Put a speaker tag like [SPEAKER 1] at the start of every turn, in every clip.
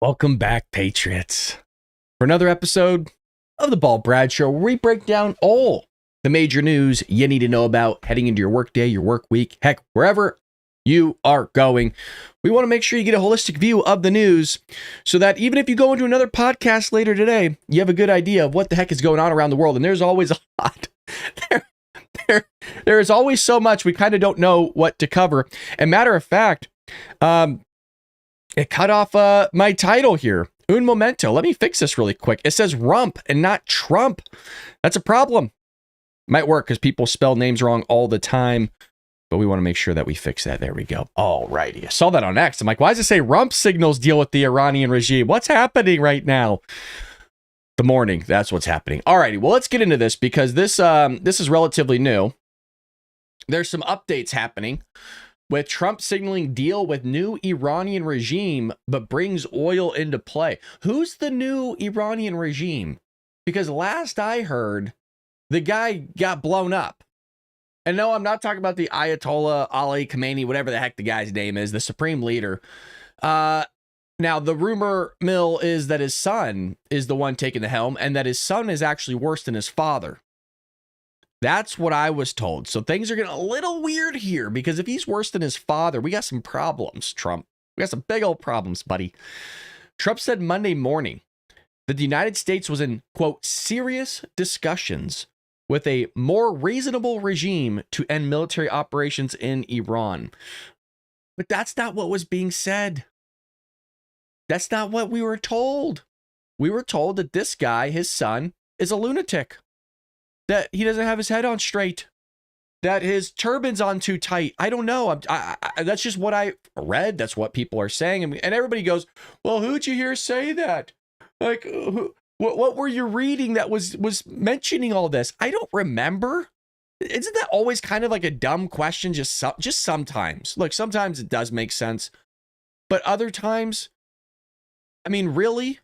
[SPEAKER 1] Welcome back, Patriots, for another episode of the Ball Brad Show, where we break down all the major news you need to know about heading into your work day, your work week, heck, wherever you are going. We want to make sure you get a holistic view of the news so that even if you go into another podcast later today, you have a good idea of what the heck is going on around the world. And there's always a lot. There is always so much we kind of don't know what to cover. And matter of fact, it cut off my title here. Un momento. Let me fix this really quick. It says rump and not Trump. That's a problem. Might work because people spell names wrong all the time, but we want to make sure that we fix that. There we go. Alrighty. I saw that on X. I'm like, why does it say rump signals deal with the Iranian regime? What's happening right now? The morning. That's what's happening. Alrighty. Well, let's get into this because this is relatively new. There's some updates happening with Trump signaling deal with new Iranian regime, but brings oil into play. Who's the new Iranian regime? Because last I heard, the guy got blown up. And no, I'm not talking about the Ayatollah Ali Khamenei, whatever the heck the guy's name is, the supreme leader. Now, the rumor mill is that his son is the one taking the helm, and that his son is actually worse than his father. That's what I was told. So things are getting a little weird here, because if he's worse than his father, we got some problems, Trump. We got some big old problems, buddy. Trump said Monday morning that the United States was in, quote, serious discussions with a more reasonable regime to end military operations in Iran. But that's not what was being said. That's not what we were told. We were told that this guy, his son, is a lunatic. That he doesn't have his head on straight, that his turban's on too tight. I don't know. That's just what I read. That's what people are saying. And everybody goes, well, who'd you hear say that? Like, what were you reading that was mentioning all this? I don't remember. Isn't that always kind of like a dumb question? Just sometimes. Look, sometimes it does make sense. But other times, I mean, really?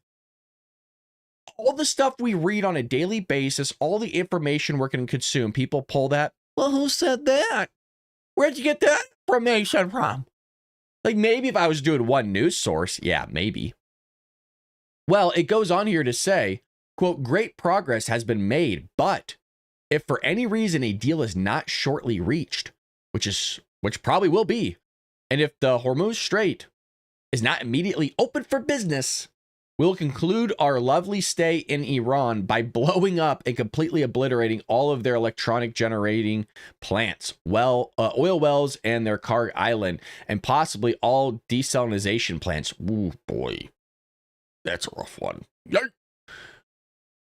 [SPEAKER 1] All the stuff we read on a daily basis, all the information we're going to consume, people pull that. Well, who said that? Where'd you get that information from? Like, maybe if I was doing one news source, yeah, maybe. Well, it goes on here to say, quote, great progress has been made, but if for any reason a deal is not shortly reached, which probably will be, and if the Hormuz Strait is not immediately open for business, we'll conclude our lovely stay in Iran by blowing up and completely obliterating all of their electronic generating plants, oil wells, and their Kharg Island, and possibly all desalinization plants. Ooh, boy, that's a rough one.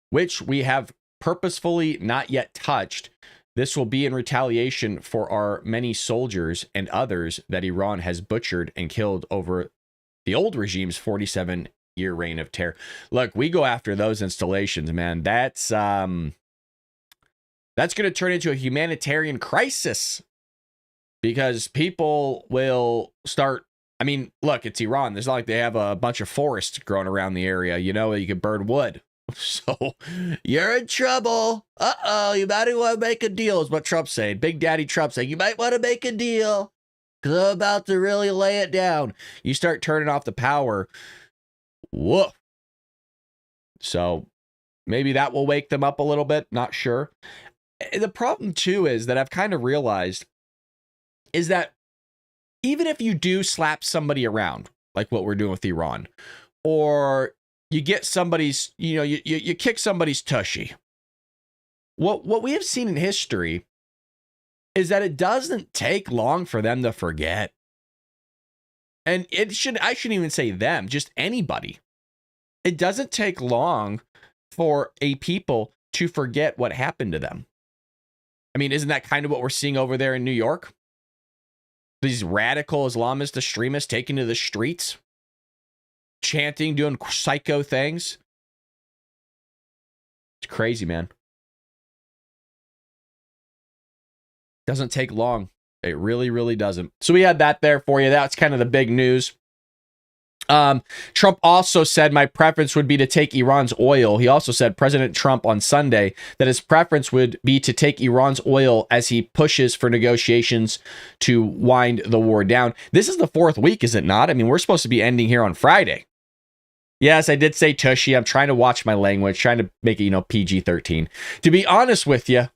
[SPEAKER 1] Which we have purposefully not yet touched. This will be in retaliation for our many soldiers and others that Iran has butchered and killed over the old regime's 47-year reign of terror. Look, we go after those installations, man. That's going to turn into a humanitarian crisis, because people will start. I mean, look, it's Iran. It's not like they have a bunch of forests growing around the area. You know, you can burn wood. So you're in trouble. You might want to make a deal, is what Trump's saying. Big Daddy Trump saying, you might want to make a deal, because I'm about to really lay it down. You start turning off the power. Woof. So maybe that will wake them up a little bit. Not sure. The problem, too, is that I've kind of realized is that even if you do slap somebody around, like what we're doing with Iran, or you get somebody's, you kick somebody's tushy, what we have seen in history is that it doesn't take long for them to forget. And I shouldn't even say them, just anybody. It doesn't take long for a people to forget what happened to them. I mean, isn't that kind of what we're seeing over there in New York? These radical Islamist extremists taking to the streets, chanting, doing psycho things. It's crazy, man. Doesn't take long. It really, really doesn't. So we had that there for you. That's kind of the big news. Trump also said my preference would be to take Iran's oil. He also said, President Trump on Sunday, that his preference would be to take Iran's oil as he pushes for negotiations to wind the war down. This is the fourth week, is it not? I mean, we're supposed to be ending here on Friday. Yes, I did say tushy. I'm trying to watch my language, trying to make it, PG-13. To be honest with you,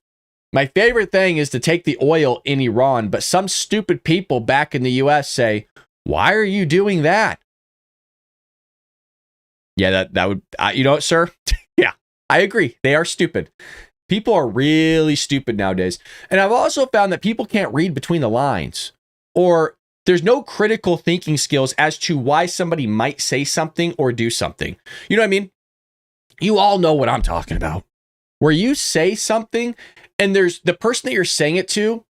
[SPEAKER 1] my favorite thing is to take the oil in Iran, but some stupid people back in the US say, why are you doing that? Yeah, that would, you know what, sir? Yeah, I agree. They are stupid. People are really stupid nowadays. And I've also found that people can't read between the lines, or there's no critical thinking skills as to why somebody might say something or do something. You know what I mean? You all know what I'm talking about. Where you say something and there's the person that you're saying it to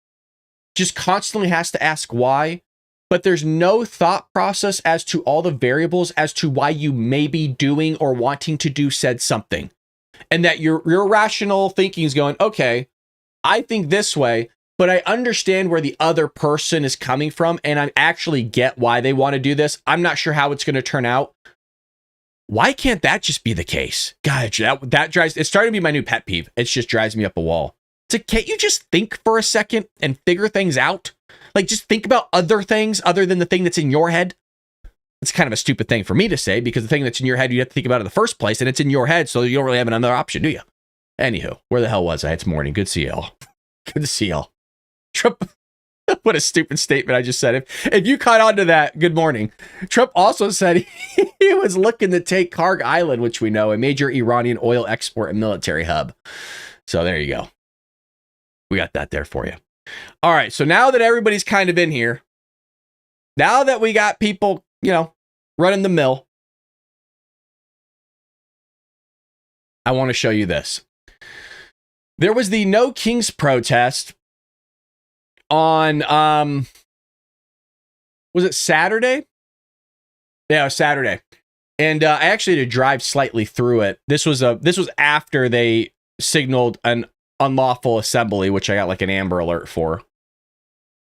[SPEAKER 1] just constantly has to ask why, but there's no thought process as to all the variables as to why you may be doing or wanting to do said something. And that your rational thinking is going, okay, I think this way, but I understand where the other person is coming from, and I actually get why they want to do this. I'm not sure how it's going to turn out. Why can't that just be the case? God, that drives, it's starting to be my new pet peeve. It just drives me up a wall. It's like, can't you just think for a second and figure things out? Like, just think about other things other than the thing that's in your head. It's kind of a stupid thing for me to say, because the thing that's in your head, you have to think about it in the first place, and it's in your head, so you don't really have another option, do you? Anywho, where the hell was I? It's morning. Good to see y'all. Good to see y'all. Trump, what a stupid statement I just said. If you caught on to that, good morning. Trump also said he was looking to take Kharg Island, which we know, a major Iranian oil export and military hub. So there you go. We got that there for you. All right, so now that everybody's kind of in here, now that we got people, running the mill, I want to show you this. There was the No Kings protest on, was it Saturday? Yeah, it was Saturday. And I actually had to drive slightly through it. This was after they signaled an unlawful assembly, which I got like an Amber Alert for.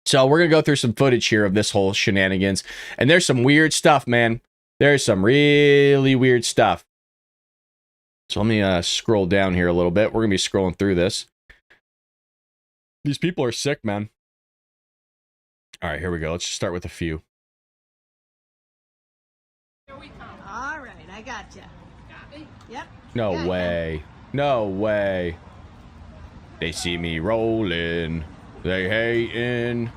[SPEAKER 1] So we're going to go through some footage here of this whole shenanigans. And there's some weird stuff, man. There's some really weird stuff. So let me scroll down here a little bit. We're going to be scrolling through this. These people are sick, man. All right, here we go. Let's just start with a few.
[SPEAKER 2] Here we come. All right, I got you. Got me? Yep.
[SPEAKER 1] No way. No way. They see me rolling. They hating.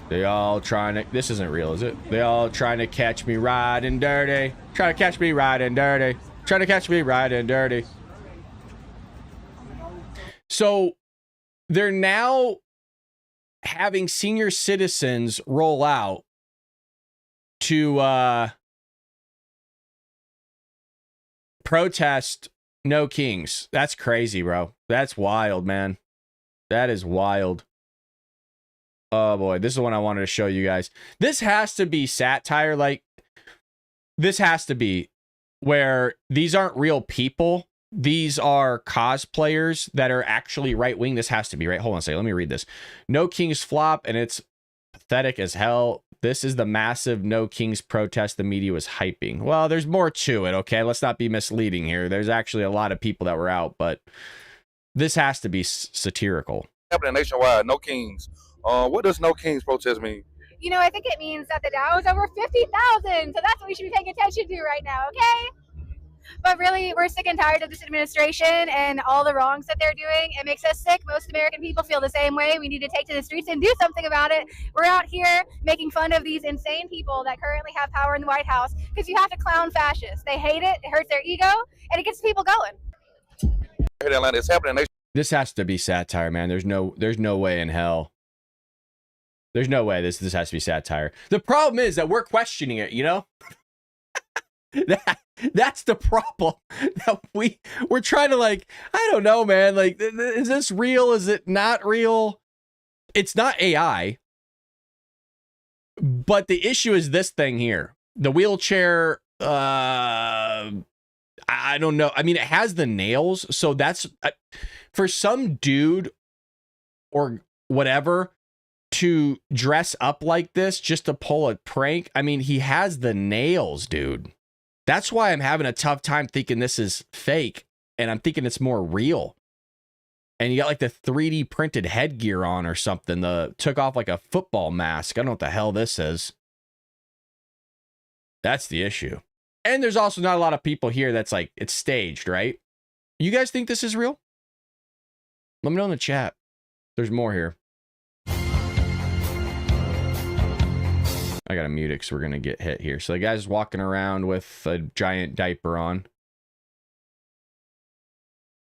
[SPEAKER 1] They all trying to... This isn't real, is it? They all trying to catch me riding dirty. Trying to catch me riding dirty. Trying to catch me riding dirty. So they're now having senior citizens roll out to protest No Kings. That's crazy, bro. That's wild, man. That is wild. Oh boy, this is one I wanted to show you guys. This has to be satire. Like, this has to be where these aren't real people. These are cosplayers that are actually right-wing. This has to be, right? Hold on a second. Let me read this. No Kings flop, and it's pathetic as hell. This is the massive No Kings protest the media was hyping. Well, there's more to it, okay? Let's not be misleading here. There's actually a lot of people that were out, but this has to be satirical.
[SPEAKER 3] Happening nationwide, No Kings. What does No Kings protest mean?
[SPEAKER 4] You know, I think it means that the Dow is over 50,000. So that's what we should be paying attention to right now, okay? But really, we're sick and tired of this administration and all the wrongs that they're doing. It makes us sick. Most American people feel the same way. We need to take to the streets and do something about it. We're out here making fun of these insane people that currently have power in the White House because you have to clown fascists. They hate it. It hurts their ego, and it gets people going.
[SPEAKER 3] Atlanta, it's happening.
[SPEAKER 1] This has to be satire, man. There's no way in hell. There's no way this has to be satire. The problem is that we're questioning it, you know? That's the problem. That we're trying to, like, I don't know, man. Like, is this real? Is it not real? It's not AI. But the issue is this thing here. The wheelchair, I don't know. I mean, it has the nails, so that's for some dude or whatever to dress up like this just to pull a prank. I mean, he has the nails, dude. That's why I'm having a tough time thinking this is fake, and I'm thinking it's more real. And you got like the 3D printed headgear on or something. Took off like a football mask. I don't know what the hell this is. That's the issue. And there's also not a lot of people here that's like, it's staged, right? You guys think this is real? Let me know in the chat. There's more here. I gotta mute it because we're gonna get hit here. So the guy's walking around with a giant diaper on.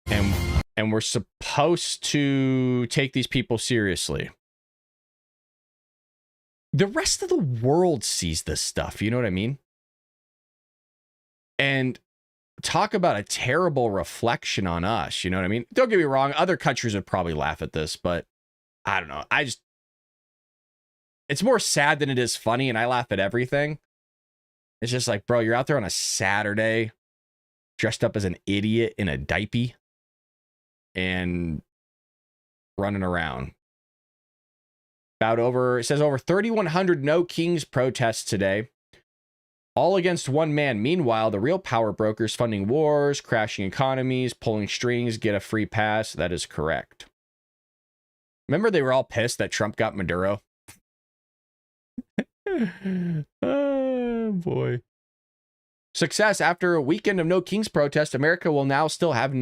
[SPEAKER 1] And we're supposed to take these people seriously. The rest of the world sees this stuff, you know what I mean? And talk about a terrible reflection on us, you know what I mean? Don't get me wrong, other countries would probably laugh at this, but I don't know. It's more sad than it is funny, and I laugh at everything. It's just like, bro, you're out there on a Saturday, dressed up as an idiot in a diaper, and running around. It says over 3,100 No Kings protests today, all against one man. Meanwhile, the real power brokers funding wars, crashing economies, pulling strings, get a free pass. That is correct. Remember they were all pissed that Trump got Maduro? Oh, boy. Success. After a weekend of No Kings protest, America will now still have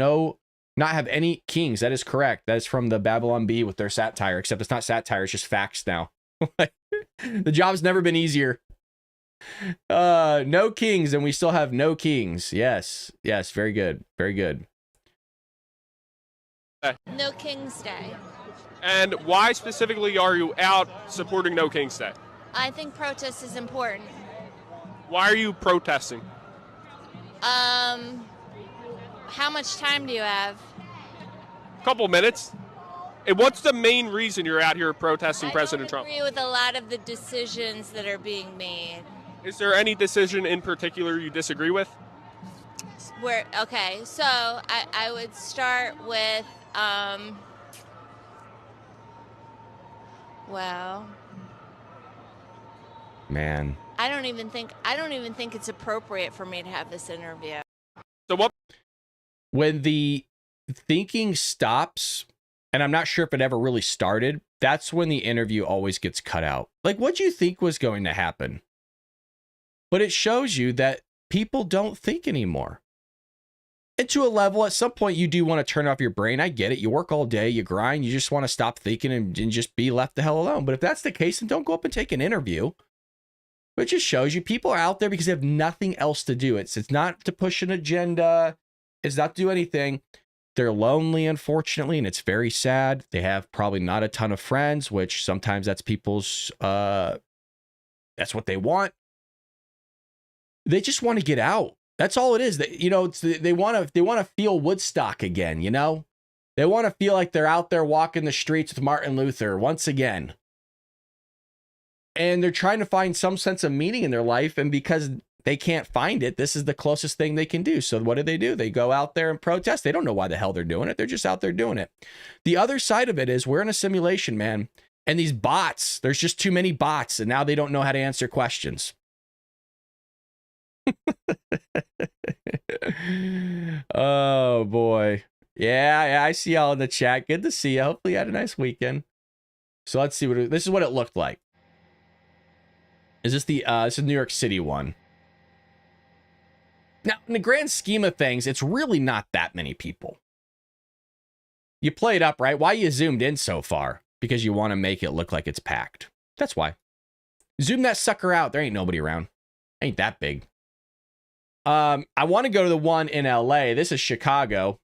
[SPEAKER 1] not have any kings. That is correct. That is from the Babylon Bee with their satire, except it's not satire, it's just facts now. The job's never been easier. No kings, and we still have no kings. Yes. Yes, very good. Very good.
[SPEAKER 5] No King's Day.
[SPEAKER 6] And why specifically are you out supporting No King's Day?
[SPEAKER 5] I think protest is important.
[SPEAKER 6] Why are you protesting?
[SPEAKER 5] How much time do you have?
[SPEAKER 6] Couple minutes. And what's the main reason you're out here protesting President Trump?
[SPEAKER 5] I agree with a lot of the decisions that are being made.
[SPEAKER 6] Is there any decision in particular you disagree with?
[SPEAKER 5] Okay, so I would start with, well,
[SPEAKER 1] man,
[SPEAKER 5] I don't even think it's appropriate for me to have this interview.
[SPEAKER 6] So what?
[SPEAKER 1] When the thinking stops, and I'm not sure if it ever really started, that's when the interview always gets cut out. Like, what do you think was going to happen? But it shows you that people don't think anymore. And to a level, at some point, you do want to turn off your brain. I get it. You work all day, you grind, you just want to stop thinking and just be left the hell alone. But if that's the case, then don't go up and take an interview. But it just shows you people are out there because they have nothing else to do. It's not to push an agenda. It's not to do anything. They're lonely, unfortunately, and it's very sad. They have probably not a ton of friends, which sometimes that's people's, that's what they want. They just want to get out. That's all it is. They want to feel Woodstock again, you know? They want to feel like they're out there walking the streets with Martin Luther once again. And they're trying to find some sense of meaning in their life, and because they can't find it, this is the closest thing they can do. So what do? They go out there and protest. They don't know why the hell they're doing it. They're just out there doing it. The other side of it is we're in a simulation, man. And these bots, there's just too many bots, and now they don't know how to answer questions. Oh, boy. Yeah, I see y'all in the chat. Good to see you. Hopefully you had a nice weekend. So let's see this is what it looked like. Is this this is New York City one? Now, in the grand scheme of things, it's really not that many people. You play it up, right? Why you zoomed in so far? Because you want to make it look like it's packed. That's why. Zoom that sucker out. There ain't nobody around. Ain't that big. I want to go to the one in LA. This is Chicago.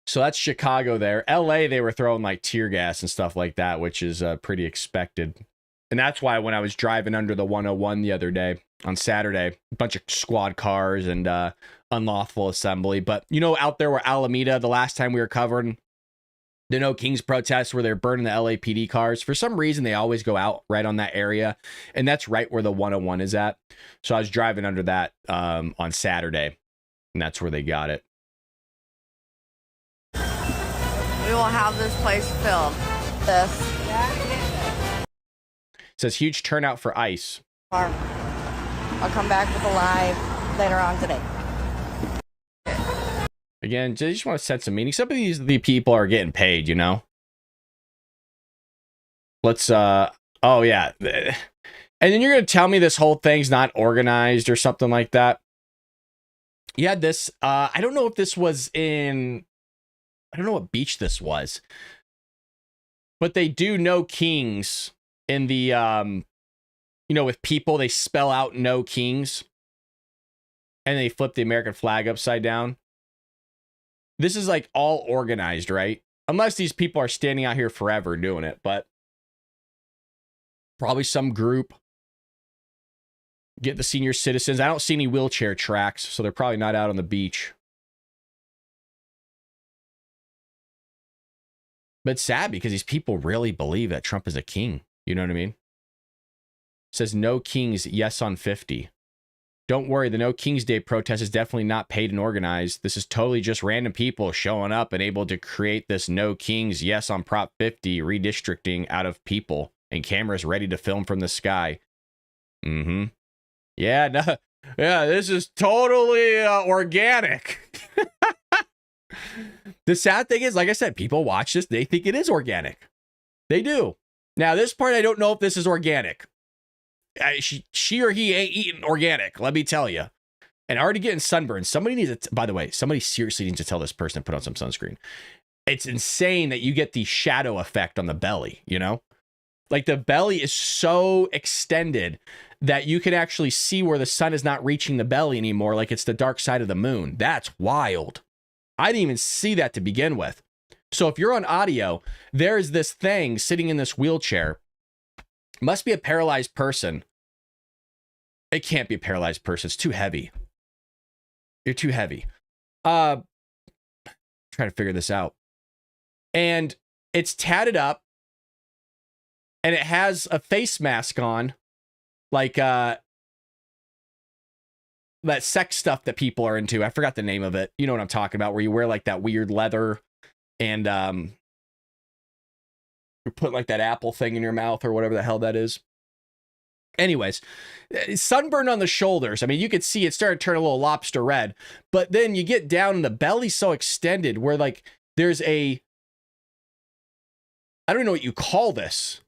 [SPEAKER 1] So that's Chicago there. LA, they were throwing like tear gas and stuff like that, which is pretty expected. And that's why when I was driving under the 101 the other day on Saturday, a bunch of squad cars and unlawful assembly. But, you know, out there where Alameda, the last time we were covering the No Kings protests where they're burning the LAPD cars, for some reason, they always go out right on that area. And that's right where the 101 is at. So I was driving under that on Saturday, and that's where they got it.
[SPEAKER 7] We will have this place filled. It
[SPEAKER 1] says huge turnout for ICE.
[SPEAKER 7] I'll come back with a live later on today.
[SPEAKER 1] Again, just want to set some meaning. Some of the people are getting paid, you know? Let's, oh yeah. And then you're going to tell me this whole thing's not organized or something like that. You had this, I don't know if this was in, I don't know what beach this was, but they do no kings in the, you know, with people, they spell out no kings and they flip the American flag upside down. This is like all organized, right? Unless these people are standing out here forever doing it, but probably some group. Get the senior citizens. I don't see any wheelchair tracks, so they're probably not out on the beach. But it's sad because these people really believe that Trump is a king. You know what I mean? It says no kings, yes on 50. Don't worry, the No Kings Day protest is definitely not paid and organized. This is totally just random people showing up and able to create this No Kings, yes on Prop 50 redistricting out of people and cameras ready to film from the sky. Mm-hmm. Yeah, no, yeah, this is totally organic. The sad thing is, like I said, people watch this, they think it is organic. They do. Now, this part, I don't know if this is organic. She or he ain't eating organic, let me tell you. And already getting sunburned. Somebody needs to, by the way, somebody seriously needs to tell this person to put on some sunscreen. It's insane that you get the shadow effect on the belly, you know? Like the belly is so extended that you can actually see where the sun is not reaching the belly anymore, like it's the dark side of the moon. That's wild. I didn't even see that to begin with. So if you're on audio, there is this thing sitting in this wheelchair. Must be a paralyzed person. It can't be a paralyzed person. It's too heavy. You're too heavy. Trying to figure this out. And it's tatted up. And it has a face mask on. Like that sex stuff that people are into. I forgot the name of it. You know what I'm talking about, where you wear like that weird leather and you put like that apple thing in your mouth or whatever the hell that is. Anyways, sunburn on the shoulders. I mean, you could see it started to turn a little lobster red, but then you get down and the belly's so extended where like there's a, I don't know what you call this.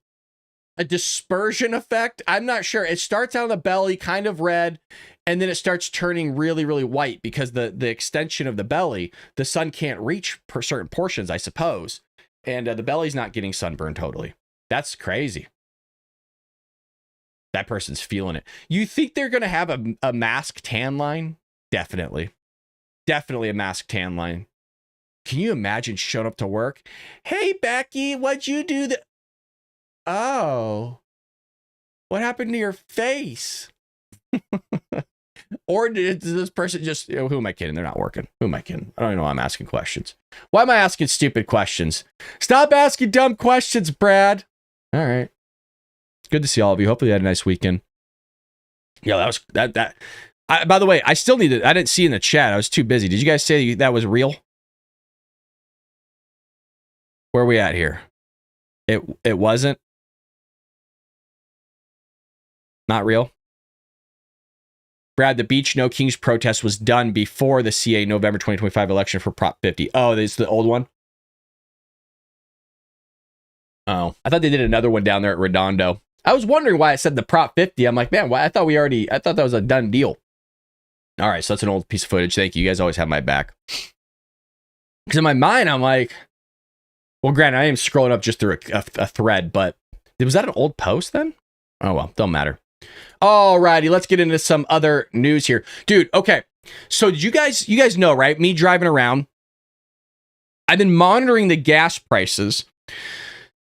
[SPEAKER 1] A dispersion effect. I'm not sure. It starts out on the belly kind of red and then it starts turning really, really white because the extension of the belly, the sun can't reach per certain portions, I suppose. And the belly's not getting sunburned totally. That's crazy. That person's feeling it. You think they're going to have a mask tan line? Definitely. Definitely a mask tan line. Can you imagine showing up to work? Hey, Becky, what'd you do? Oh, what happened to your face? Or did this person just, you know, who am I kidding? They're not working. Who am I kidding? I don't even know why I'm asking questions. Why am I asking stupid questions? Stop asking dumb questions, Brad. All right. Good to see all of you. Hopefully you had a nice weekend. Yeah, that was that. By the way, I still need to, I didn't see in the chat. I was too busy. Did you guys say that was real? Where are we at here? It wasn't? Not real? Brad, the Beach No Kings protest was done before the CA November 2025 election for Prop 50. Oh, this is the old one? Oh, I thought they did another one down there at Redondo. I was wondering why I said the Prop 50. I'm like, man, why? I thought that was a done deal. All right, so that's an old piece of footage. Thank you. You guys always have my back. Because in my mind, I'm like, well, granted, I am scrolling up just through a thread, but was that an old post then? Oh, well, don't matter. Alrighty, let's get into some other news here. Dude, okay. So you guys know, right? Me driving around. I've been monitoring the gas prices.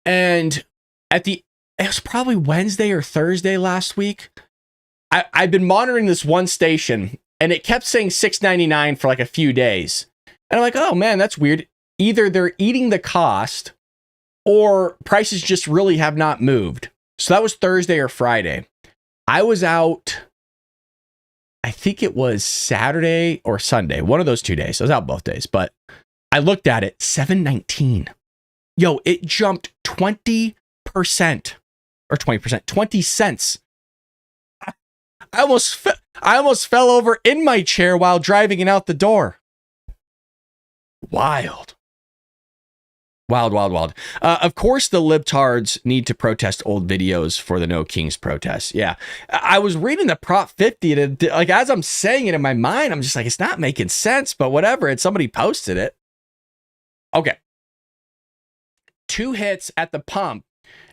[SPEAKER 1] And it was probably Wednesday or Thursday last week. I've been monitoring this one station and it kept saying $6.99 for like a few days. And I'm like, oh man, that's weird. Either they're eating the cost or prices just really have not moved. So that was Thursday or Friday. I was out, I think it was Saturday or Sunday, one of those 2 days. I was out both days, but I looked at it, $7.19. Yo, it jumped 20% or 20%, 20 cents. I almost fell over in my chair while driving it out the door. Wild. Wild, wild, wild. Of course, the libtards need to protest old videos for the No Kings protests. Yeah. I was reading the Prop 50, and like as I'm saying it in my mind, I'm just like, it's not making sense, but whatever. It's somebody posted it. Okay. 2 hits at the pump,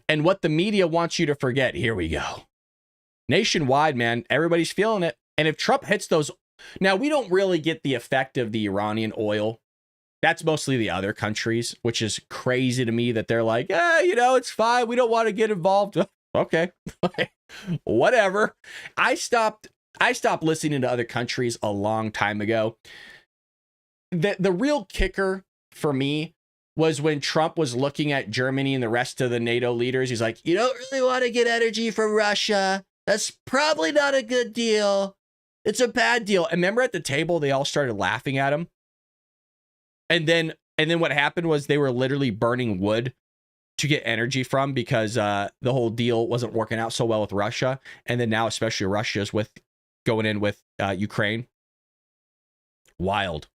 [SPEAKER 1] and what the media wants you to forget. Here we go. Nationwide, man, everybody's feeling it. And if Trump hits those, now we don't really get the effect of the Iranian oil. That's mostly the other countries, which is crazy to me that they're like, it's fine. We don't want to get involved. Okay, whatever. I stopped listening to other countries a long time ago. The real kicker for me was when Trump was looking at Germany and the rest of the NATO leaders. He's like, you don't really want to get energy from Russia. That's probably not a good deal. It's a bad deal. And remember at the table, they all started laughing at him. And then what happened was they were literally burning wood to get energy from because the whole deal wasn't working out so well with Russia. And then now, especially Russia's with going in with Ukraine. Wild.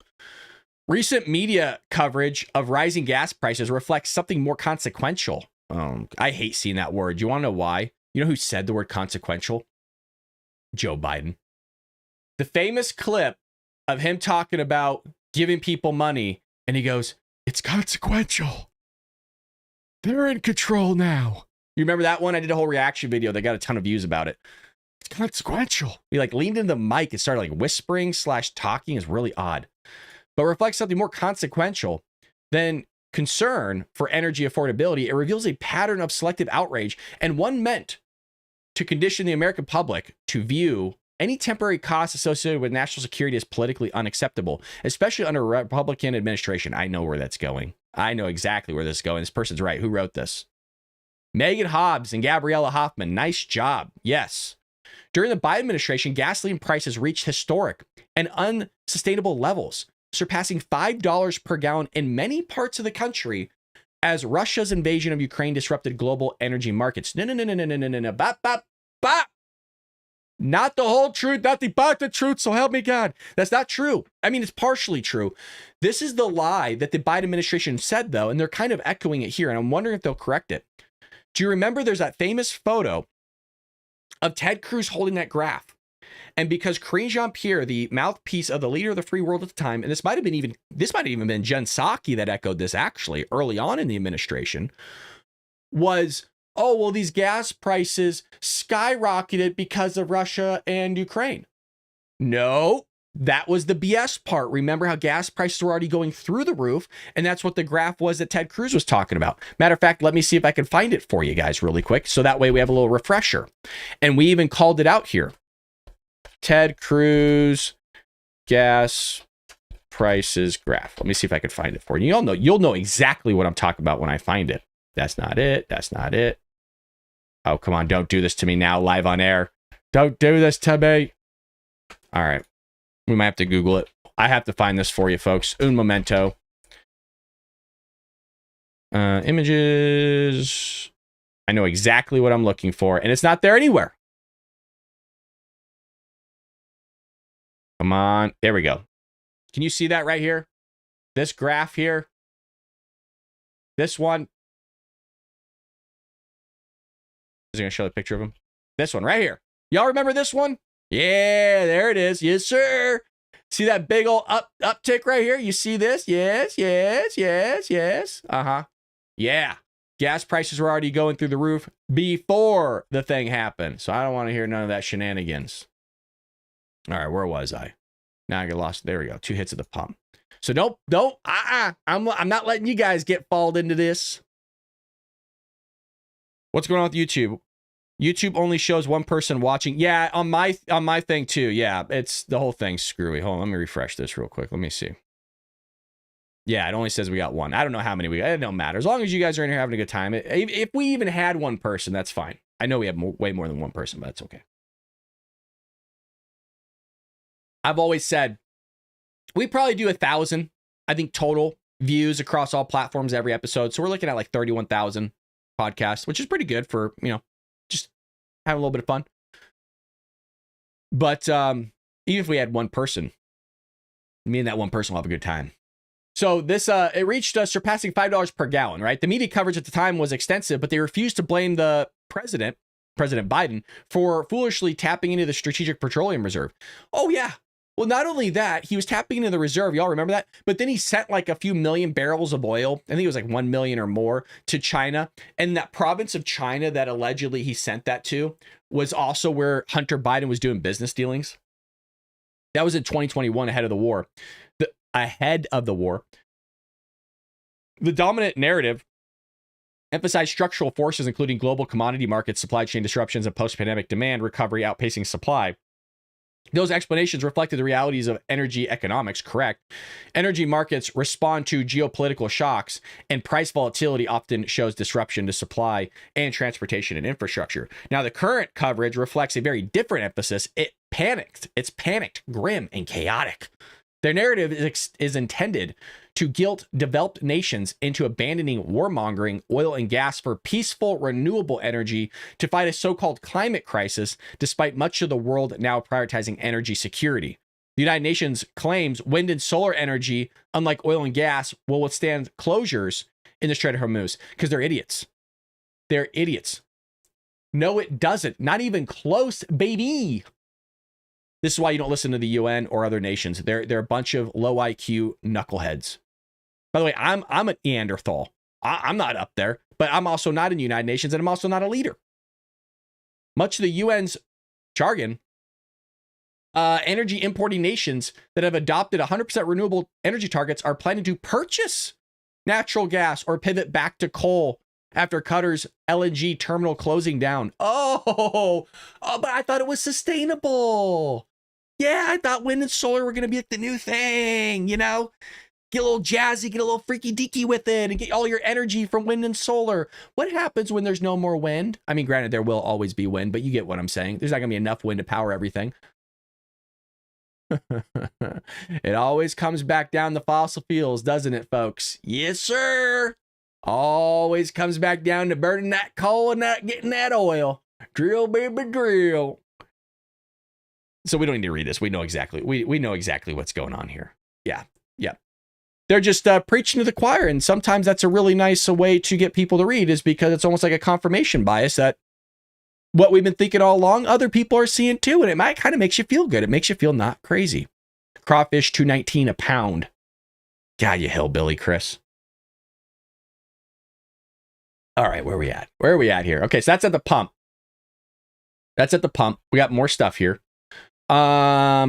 [SPEAKER 1] Recent media coverage of rising gas prices reflects something more consequential. I hate seeing that word. You want to know why? You know who said the word consequential? Joe Biden. The famous clip of him talking about giving people money, and he goes, it's consequential. They're in control now. You remember that one? I did a whole reaction video. They got a ton of views about it. It's consequential. He like leaned into the mic and started like whispering / talking. Is really odd, but reflects something more consequential than concern for energy affordability. It reveals a pattern of selective outrage and one meant to condition the American public to view any temporary costs associated with national security as politically unacceptable, especially under a Republican administration. I know where that's going. I know exactly where this is going. This person's right. Who wrote this? Megan Hobbs and Gabriella Hoffman. Nice job. Yes. During the Biden administration, gasoline prices reached historic and unsustainable levels, surpassing $5 per gallon in many parts of the country as Russia's invasion of Ukraine disrupted global energy markets. No. Bop, bop, bop. Not the whole truth, not the truth, so help me God. That's not true. I mean, it's partially true. This is the lie that the Biden administration said, though, and they're kind of echoing it here, and I'm wondering if they'll correct it. Do you remember there's that famous photo of Ted Cruz holding that graph? And because Karine Jean-Pierre, the mouthpiece of the leader of the free world at the time, and this might have even been Jen Psaki that echoed this actually early on in the administration, was, oh, well, these gas prices skyrocketed because of Russia and Ukraine. No, that was the BS part. Remember how gas prices were already going through the roof, and that's what the graph was that Ted Cruz was talking about. Matter of fact, let me see if I can find it for you guys really quick, so that way we have a little refresher. And we even called it out here. Ted Cruz gas prices graph. Let me see if I can find it for you. You'll know exactly what I'm talking about when I find it. That's not it. That's not it. Oh, come on. Don't do this to me now, live on air. Don't do this to me. All right. We might have to Google it. I have to find this for you, folks. Un momento. Images. I know exactly what I'm looking for, and it's not there anywhere. Come on. There we go. Can you see that right here? This graph here. This one. Is it going to show the picture of him? This one right here. Y'all remember this one? Yeah, there it is. Yes, sir. See that big old uptick right here? You see this? Yes. Uh-huh. Yeah. Gas prices were already going through the roof before the thing happened. So I don't want to hear none of that shenanigans. All right, where was I? Now I get lost. There we go. 2 hits at the pump. So I'm not letting you guys get falled into this. What's going on with YouTube? YouTube only shows one person watching. Yeah, on my thing too. Yeah, it's the whole thing's screwy. Hold on, let me refresh this real quick. Let me see. Yeah, it only says we got one. I don't know how many we got. It don't matter. As long as you guys are in here having a good time. If we even had one person, that's fine. I know we have way more than one person, but that's okay. I've always said we probably do 1,000, I think, total views across all platforms every episode. So we're looking at like 31,000 podcasts, which is pretty good for, just having a little bit of fun. But even if we had one person, me and that one person will have a good time. So this it reached surpassing $5 per gallon, right? The media coverage at the time was extensive, but they refused to blame the President Biden, for foolishly tapping into the Strategic Petroleum Reserve. Oh yeah. Well, not only that, he was tapping into the reserve. Y'all remember that? But then he sent like a few million barrels of oil. I think it was like 1 million or more to China. And that province of China that allegedly he sent that to was also where Hunter Biden was doing business dealings. That was in 2021, ahead of the war. The dominant narrative emphasized structural forces, including global commodity markets, supply chain disruptions, and post-pandemic demand recovery outpacing supply. Those explanations reflected the realities of energy economics, correct? Energy markets respond to geopolitical shocks, and price volatility often shows disruption to supply and transportation and infrastructure. Now, the current coverage reflects a very different emphasis. It's panicked, grim, and chaotic. Their narrative is intended to guilt developed nations into abandoning warmongering oil and gas for peaceful, renewable energy to fight a so-called climate crisis, despite much of the world now prioritizing energy security. The United Nations claims wind and solar energy, unlike oil and gas, will withstand closures in the Strait of Hormuz because they're idiots. They're idiots. No, it doesn't. Not even close, baby. This is why you don't listen to the UN or other nations. They're a bunch of low IQ knuckleheads. By the way, I'm a Neanderthal. I'm not up there, but I'm also not in the United Nations, and I'm also not a leader. Much of the UN's jargon, energy importing nations that have adopted 100% renewable energy targets are planning to purchase natural gas or pivot back to coal after Qatar's LNG terminal closing down. But I thought it was sustainable. Yeah, I thought wind and solar were going to be like the new thing, you know? Get a little jazzy, get a little freaky deaky with it, and get all your energy from wind and solar. What happens when there's no more wind? I mean, granted, there will always be wind, but you get what I'm saying. There's not going to be enough wind to power everything. It always comes back down to fossil fuels, doesn't it, folks? Yes, sir. Always comes back down to burning that coal and not getting that oil. Drill, baby, drill. So we don't need to read this. We know exactly. We know exactly what's going on here. Yeah. They're just preaching to the choir, and sometimes that's a really nice way to get people to read, is because it's almost like a confirmation bias that what we've been thinking all along, other people are seeing too, and it might kind of makes you feel good. It makes you feel not crazy. Crawfish $2.19 a pound. God, you hillbilly, Chris. All right, where are we at? Where are we at here? Okay, so that's at the pump. We got more stuff here. Oh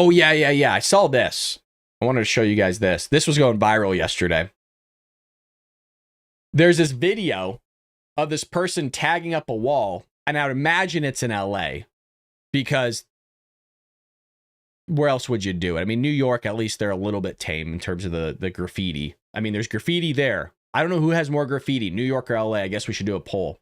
[SPEAKER 1] yeah. I saw this. I wanted to show you guys this. This was going viral yesterday. There's this video of this person tagging up a wall, and I would imagine it's in LA, because where else would you do it? I mean, New York, at least they're a little bit tame in terms of the graffiti. I mean, there's graffiti there. I don't know who has more graffiti, New York or LA. I guess we should do a poll.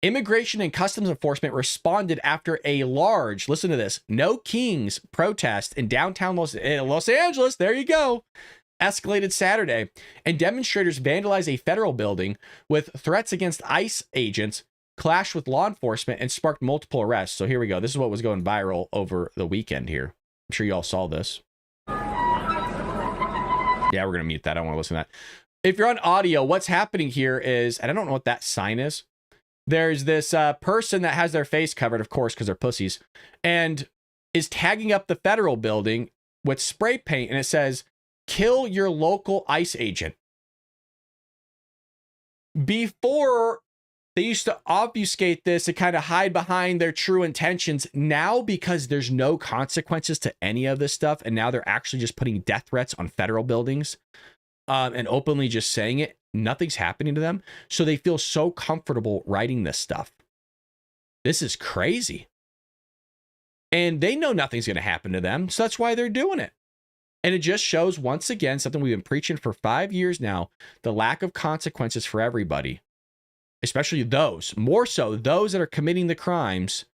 [SPEAKER 1] Immigration and Customs Enforcement responded after a large, listen to this, No Kings protest in downtown Los Angeles, there you go, escalated Saturday, and demonstrators vandalized a federal building with threats against ICE agents, clashed with law enforcement, and sparked multiple arrests. So here we go. This is what was going viral over the weekend here. I'm sure you all saw this. Yeah, we're going to mute that. I don't want to listen to that. If you're on audio, what's happening here is, and I don't know what that sign is. There's this person that has their face covered, of course, because they're pussies, and is tagging up the federal building with spray paint, and it says, "Kill your local ICE agent." Before, they used to obfuscate this and kind of hide behind their true intentions. Now, because there's no consequences to any of this stuff, and now they're actually just putting death threats on federal buildings and openly just saying it, nothing's happening to them. So they feel so comfortable writing this stuff. This is crazy. And they know nothing's going to happen to them. So that's why they're doing it. And it just shows, once again, something we've been preaching for 5 years now, the lack of consequences for everybody, especially those, more so those that are committing the crimes,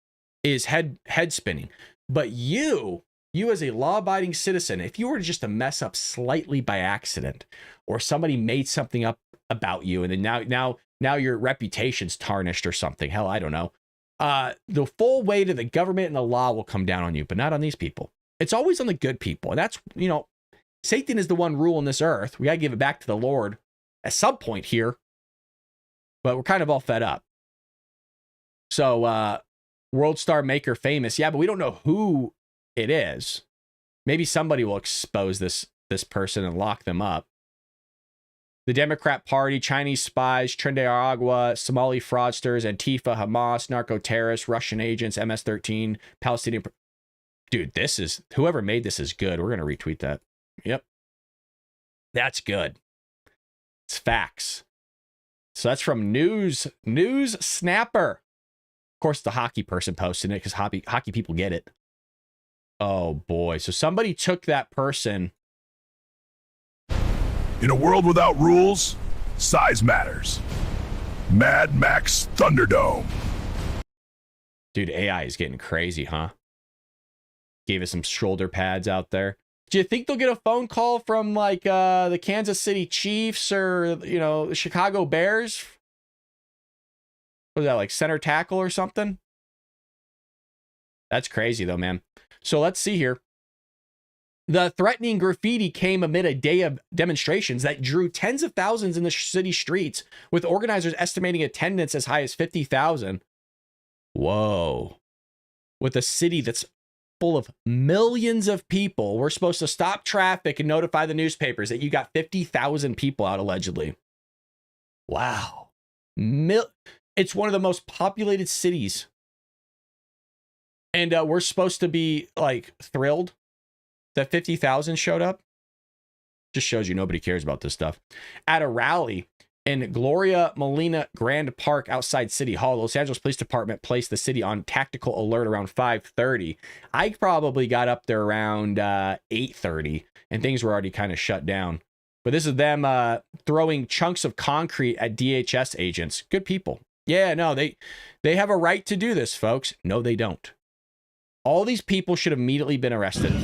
[SPEAKER 1] is head spinning. But you as a law-abiding citizen, if you were just to mess up slightly by accident, or somebody made something up about you, and then now your reputation's tarnished or something, hell, I don't know, the full weight of the government and the law will come down on you, but not on these people. It's always on the good people. And that's, Satan is the one ruling this earth. We got to give it back to the Lord at some point here. But we're kind of all fed up. So, World Star Maker famous. Yeah, but we don't know who it is. Maybe somebody will expose this person and lock them up. The Democrat Party, Chinese spies, Trinidad, Somali fraudsters, Antifa, Hamas, narco-terrorists, Russian agents, MS-13, Palestinian... Dude, this is... Whoever made this is good. We're going to retweet that. Yep. That's good. It's facts. So that's from News Snapper. Of course, the hockey person posted it because hockey people get it. Oh, boy. So somebody took that person...
[SPEAKER 8] In a world without rules, size matters. Mad Max Thunderdome.
[SPEAKER 1] Dude, AI is getting crazy, huh? Gave us some shoulder pads out there. Do you think they'll get a phone call from like the Kansas City Chiefs or, you know, the Chicago Bears? Was that like center tackle or something? That's crazy though, man. So let's see here. The threatening graffiti came amid a day of demonstrations that drew tens of thousands in the city streets, with organizers estimating attendance as high as 50,000. Whoa. With a city that's full of millions of people, we're supposed to stop traffic and notify the newspapers that you got 50,000 people out, allegedly. Wow. It's one of the most populated cities. And we're supposed to be, like, thrilled that 50,000 showed up. Just shows you nobody cares about this stuff. At a rally in Gloria Molina Grand Park outside City Hall, Los Angeles Police Department placed the city on tactical alert around 5:30. I probably got up there around 8:30, and things were already kind of shut down. But this is them throwing chunks of concrete at DHS agents. Good people. Yeah, no, they have a right to do this, folks. No, they don't. All these people should have immediately been arrested.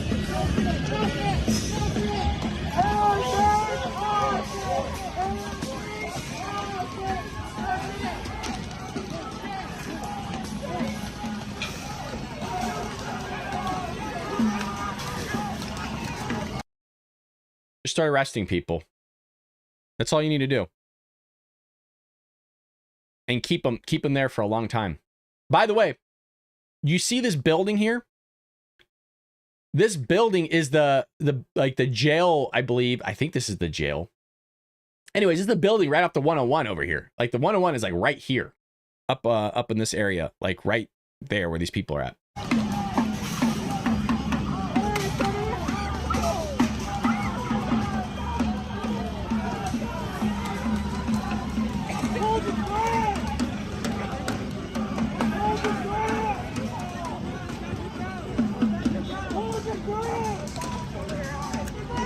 [SPEAKER 1] Just start arresting people. That's all you need to do. And keep them there for a long time. By the way, you see this building here? This building is the jail, I believe. I think this is the jail. Anyways, this is the building right off the 101 over here. Like the 101 is like right here. Up in this area, like right there where these people are at.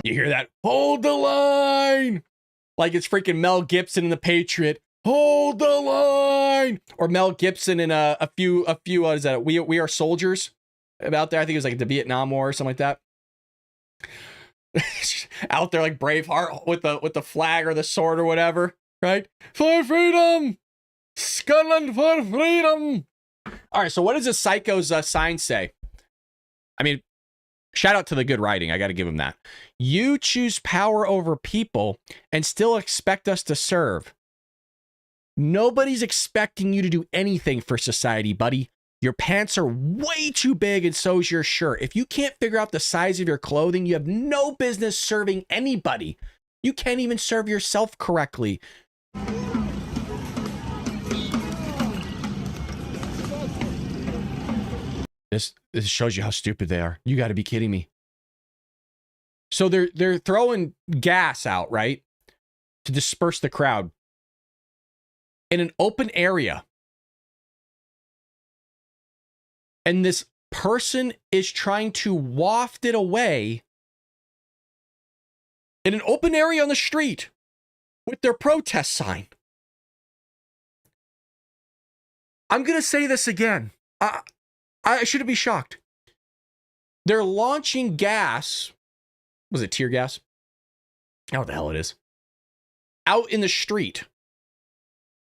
[SPEAKER 1] You hear that? Hold the line! Like it's freaking Mel Gibson in The Patriot. Hold the line! Or Mel Gibson in a few what is that? We Are Soldiers about there. I think it was like the Vietnam War or something like that. Out there like Braveheart with the flag or the sword or whatever, right? For freedom! Scotland for freedom! All right, so what does this psycho's sign say? I mean, shout out to the good writing. I got to give him that. You choose power over people and still expect us to serve. Nobody's expecting you to do anything for society, buddy. Your pants are way too big and so's your shirt. If you can't figure out the size of your clothing, you have no business serving anybody. You can't even serve yourself correctly. This shows you how stupid they are. You got to be kidding me. So they're throwing gas out, right? To disperse the crowd. In an open area. And this person is trying to waft it away in an open area on the street with their protest sign. I'm going to say this again. I shouldn't be shocked. They're launching gas. Was it tear gas? Oh, the hell it is. Out in the street.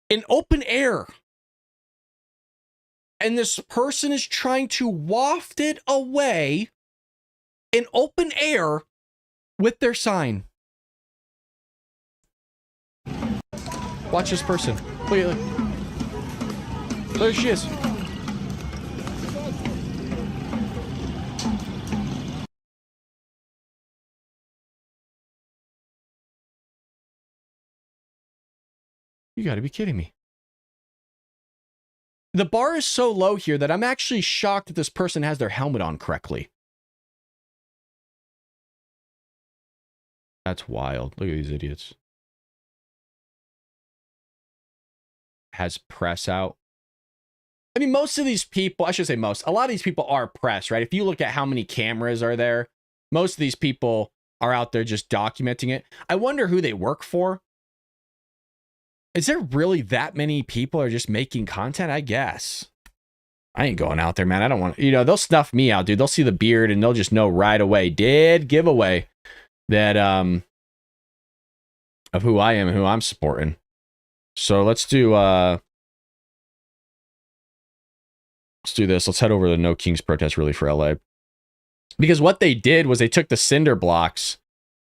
[SPEAKER 1] In open air. And this person is trying to waft it away in open air with their sign. Watch this person. Look. There she is. You gotta be kidding me. The bar is so low here that I'm actually shocked that this person has their helmet on correctly. That's wild. Look at these idiots. Has press out. I mean, most of these people, I should say most, a lot of these people are press, right? If you look at how many cameras are there, most of these people are out there just documenting it. I wonder who they work for. Is there really that many people are just making content? I guess. I ain't going out there, man. I don't want, they'll snuff me out, dude. They'll see the beard and they'll just know right away. Dead giveaway that, of who I am and who I'm supporting. So let's do this. Let's head over to the No Kings protest really for LA. Because what they did was they took the cinder blocks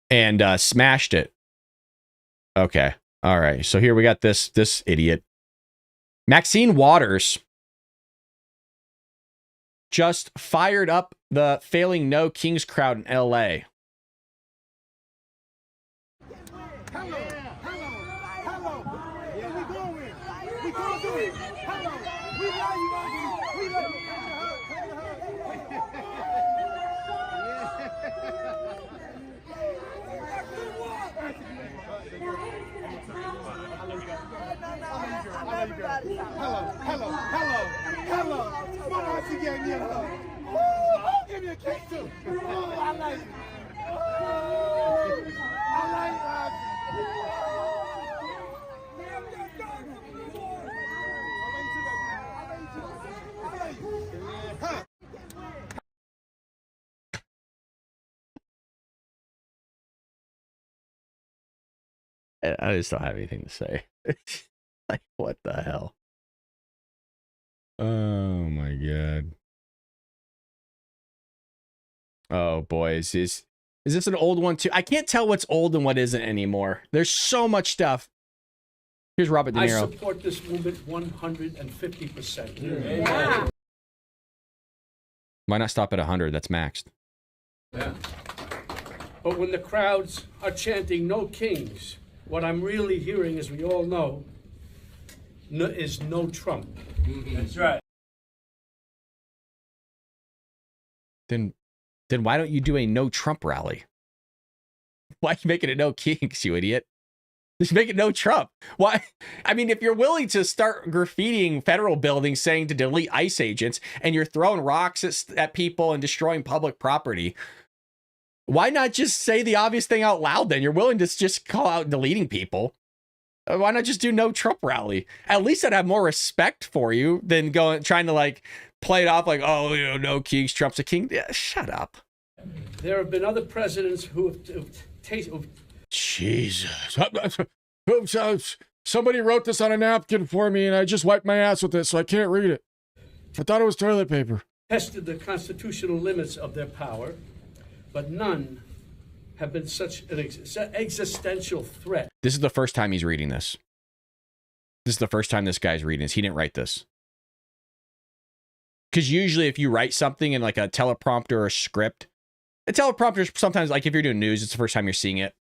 [SPEAKER 1] and smashed it. Okay. All right. So here we got this idiot. Maxine Waters just fired up the failing No Kings crowd in LA.
[SPEAKER 9] Hello. What you gave me a hug? Oh, give me a kiss too. Oh, I like it. Oh, I like
[SPEAKER 1] I just don't have anything to say. Like, what the hell? Oh my god. Oh boys, is this an old one too? I can't tell what's old and what isn't anymore. There's so much stuff. Here's Robert De Niro.
[SPEAKER 10] I support this movement 150%.
[SPEAKER 1] Yeah. Why not stop at 100? That's maxed.
[SPEAKER 10] Yeah. But when the crowds are chanting "No Kings," what I'm really hearing, as we all know, is "No Trump." That's right.
[SPEAKER 1] Then why don't you do a No Trump rally? Why are you making it No Kings, you idiot? Just make it No Trump. Why? I mean, if you're willing to start graffitiing federal buildings saying to delete ICE agents and you're throwing rocks at people and destroying public property, why not just say the obvious thing out loud then? You're willing to just call out deleting people. Why not just do No Trump rally? At least I'd have more respect for you than trying to like play it off like, oh, no Kings, Trump's a king. Yeah, shut up.
[SPEAKER 10] There have been other presidents who have tasted.
[SPEAKER 1] Jesus. Somebody wrote this on a napkin for me and I just wiped my ass with it, so I can't read it. I thought it was toilet paper.
[SPEAKER 10] Tested the constitutional limits of their power, but none have been such an existential threat.
[SPEAKER 1] This is the first time he's reading this. This is the first time this guy's reading this. He didn't write this. Because usually if you write something in like a teleprompter or a script, a teleprompter sometimes, like if you're doing news, it's the first time you're seeing it.